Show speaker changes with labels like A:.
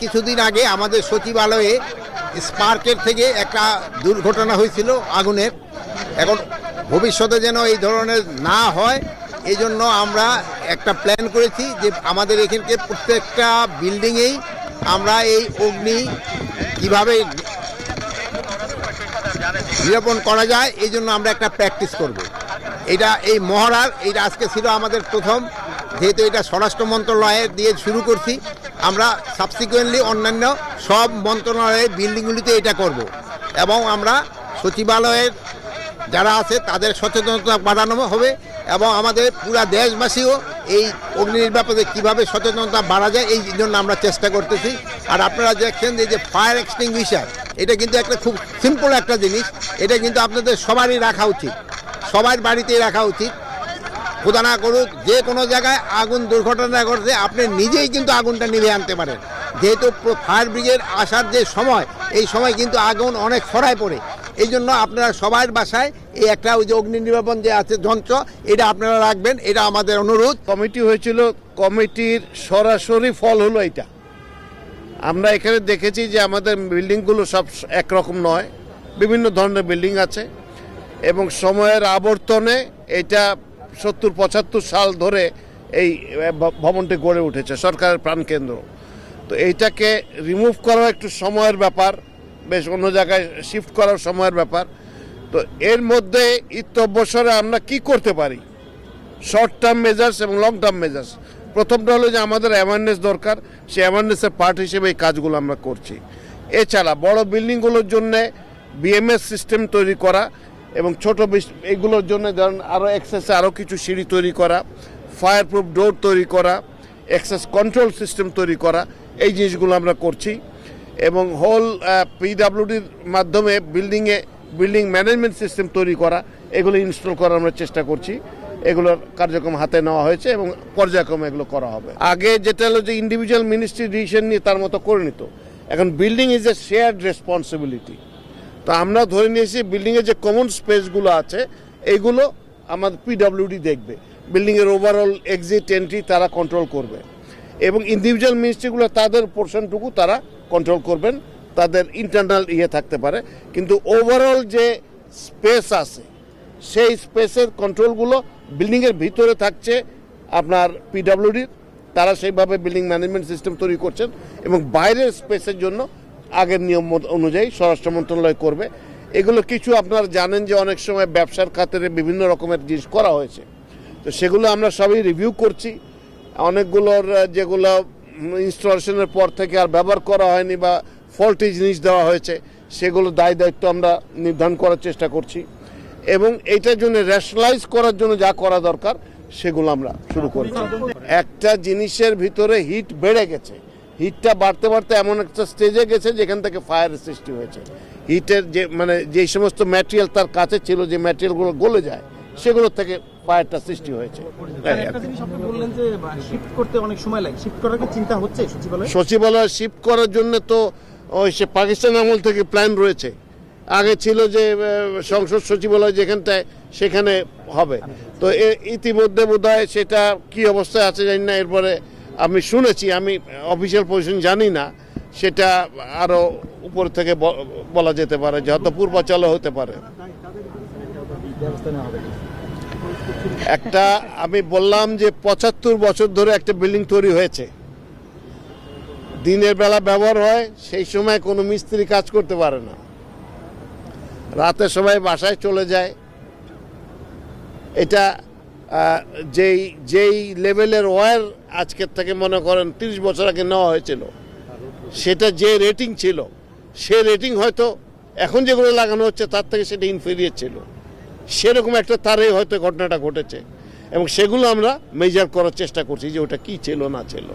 A: কিছুদিন আগে আমাদের সচিবালয়ে স্পার্কের থেকে একটা দুর্ঘটনা হয়েছিল আগুনের। এখন ভবিষ্যতে যেন এই ধরনের না হয় এই জন্য আমরা একটা প্ল্যান করেছি যে আমাদের এখানকে প্রত্যেকটা বিল্ডিংয়েই আমরা এই অগ্নি কীভাবে নিরাপণ করা যায় এই জন্য আমরা একটা প্র্যাকটিস করব। এটা এই মহড়ার এইটা আজকে ছিল আমাদের প্রথম, যেহেতু এটা স্বরাষ্ট্র মন্ত্রণালয়ের দিয়ে শুরু করছি, আমরা সাবসিকুয়েন্টলি অন্যান্য সব মন্ত্রণালয়ের বিল্ডিংগুলিতে এটা করব এবং আমরা সচিবালয়ের যারা আছে তাদের সচেতনতা বাড়ানো হবে এবং আমাদের পুরা দেশবাসীও এই অগ্নি নির্বাপনে কীভাবে সচেতনতা বাড়া যায় এই জন্য আমরা চেষ্টা করতেছি। আর আপনারা দেখছেন যে ফায়ার এক্সটিংগুইশার এটা কিন্তু একটা খুব সিম্পল একটা জিনিস, এটা কিন্তু আপনাদের সবারই রাখা উচিত, সবার বাড়িতেই রাখা উচিত। খোদা না করুক যে কোনো জায়গায় আগুন দুর্ঘটনা ঘটছে আপনি নিজেই কিন্তু আগুনটা নিভে আনতে পারেন, যেহেতু ফায়ার ব্রিগেড আসার যে সময় এই সময় কিন্তু আগুন অনেক ছড়ায় পড়ে। এই জন্য আপনারা সবার বাসায় এই একটা ওই যে অগ্নি নির্বাপন যে আছে যন্ত্র এটা আপনারা রাখবেন, এটা আমাদের অনুরোধ।
B: কমিটি হয়েছিল, কমিটির সরাসরি ফল হলো এটা। আমরা এখানে দেখেছি যে আমাদের বিল্ডিংগুলো সব একরকম নয়, বিভিন্ন ধরনের বিল্ডিং আছে এবং সময়ের আবর্তনে এটা 70-75 সাল ধরে এই ভবনটি গড়ে উঠেছে, সরকারের প্রাণকেন্দ্র। তো এইটাকে রিমুভ করা একটু সময়ের ব্যাপার, বেশ অন্য জায়গায় শিফট করার সময়ের ব্যাপার। তো এর মধ্যে অবসরে আমরা কি করতে পারি, শর্ট টার্ম মেজার্স এবং লং টার্ম মেজার্স। প্রথমটা হলো যে আমাদের অ্যাওয়ারনেস দরকার, সেই অ্যাওয়ারনেসের পার্ট হিসেবে এই কাজগুলো আমরা করছি। এছাড়া বড় বিল্ডিংগুলোর জন্যে বিএমএস সিস্টেম তৈরি করা এবং ছোট এইগুলোর জন্য ধরুন আরও অ্যাক্সেসে আরও কিছু সিঁড়ি তৈরি করা, ফায়ার প্রুফ ডোর তৈরি করা, অ্যাক্সেস কন্ট্রোল সিস্টেম তৈরি করা, এই জিনিসগুলো আমরা করছি। এবং হোল পিডাব্লিউডির মাধ্যমে বিল্ডিং ম্যানেজমেন্ট সিস্টেম তৈরি করা, এগুলো ইনস্টল করার আমরা চেষ্টা করছি। এগুলোর কার্যক্রম হাতে নেওয়া হয়েছে এবং পর্যায়ক্রমে এগুলো করা হবে। আগে যেটা হলো যে ইন্ডিভিজুয়াল মিনিস্ট্রি ডিসিশন নিয়ে তার মতো করে নিত, এখন building is a shared responsibility. তো আমরা ধরে নিয়েছি বিল্ডিংয়ের যে কমন স্পেসগুলো আছে এইগুলো আমাদের পিডাব্লিউডি দেখবে, বিল্ডিংয়ের ওভারঅল এক্সিট এন্ট্রি তারা কন্ট্রোল করবে এবং ইন্ডিভিজুয়াল মিনিস্ট্রিগুলো তাদের পোর্শনটুকু তারা কন্ট্রোল করবেন, তাদের ইন্টারনাল থাকতে পারে, কিন্তু ওভারঅল যে স্পেস আছে সেই স্পেসের কন্ট্রোলগুলো বিল্ডিংয়ের ভিতরে থাকছে আপনার পিডাব্লিউডির, তারা সেইভাবে বিল্ডিং ম্যানেজমেন্ট সিস্টেম তৈরি করছেন এবং বাইরের স্পেসের জন্য আগের নিয়ম অনুযায়ী স্বরাষ্ট্র মন্ত্রণালয় করবে। এগুলো কিছু আপনারা জানেন যে অনেক সময় ব্যবসার খাতিরে বিভিন্ন রকমের জিনিস করা হয়েছে, তো সেগুলো আমরা সবই রিভিউ করছি। অনেকগুলোর যেগুলো ইনস্টলেশনের পর থেকে আর ব্যবহার করা হয়নি বা ফল্টি জিনিস দেওয়া হয়েছে সেগুলো দায় দায়িত্ব আমরা নির্ধারণ করার চেষ্টা করছি এবং এইটার জন্য রেশনালাইজ করার জন্য যা করা দরকার সেগুলো আমরা শুরু করছি। একটা জিনিসের ভিতরে হিট বেড়ে গেছে, হিটটা বাড়তে বাড়তে এমন একটা স্টেজে গেছে যেখান থেকে ফায়ারের সৃষ্টি হয়েছে। হিটের যে যেই সমস্ত ম্যাটেরিয়াল তার কাছে ছিল, যে ম্যাটেরিয়ালগুলো গলে যায় সেগুলোর থেকে ফায়ারটা সৃষ্টি হয়েছে। সচিবালয় শিফট করার জন্য তো ওই সে পাকিস্তান আমল থেকে প্ল্যান রয়েছে। আগে ছিল যে সংসদ সচিবালয় যেখানটায় সেখানে হবে, তো ইতিমধ্যে বোধহয় সেটা কি অবস্থায় আছে জানি না। এরপরে আমি শুনেছি, আমি অফিসিয়াল পজিশন জানি না, সেটা আরও উপর থেকে বলা যেতে পারে যে হয়তো পূর্বাচলও হতে পারে। একটা আমি বললাম যে 75 বছর ধরে একটা বিল্ডিং তৈরি হয়েছে, দিনের বেলা ব্যবহার হয়, সেই সময় কোনো মিস্ত্রি কাজ করতে পারে না, রাতে সবাই বাসায় চলে যায়। এটা যেই লেভেলের ওয়্যার আজকের থেকে মনে করেন 30 বছর আগে নেওয়া হয়েছিল, সেটা যে রেটিং ছিল সে রেটিং হয়তো এখন যেগুলো লাগানো হচ্ছে তার থেকে সেটা ইনফেরিয়ার ছিল, সেরকম একটা তারে হয়তো ঘটনাটা ঘটেছে এবং সেগুলো আমরা মেজার করার চেষ্টা করছি যে ওটা কি ছিল না ছিল।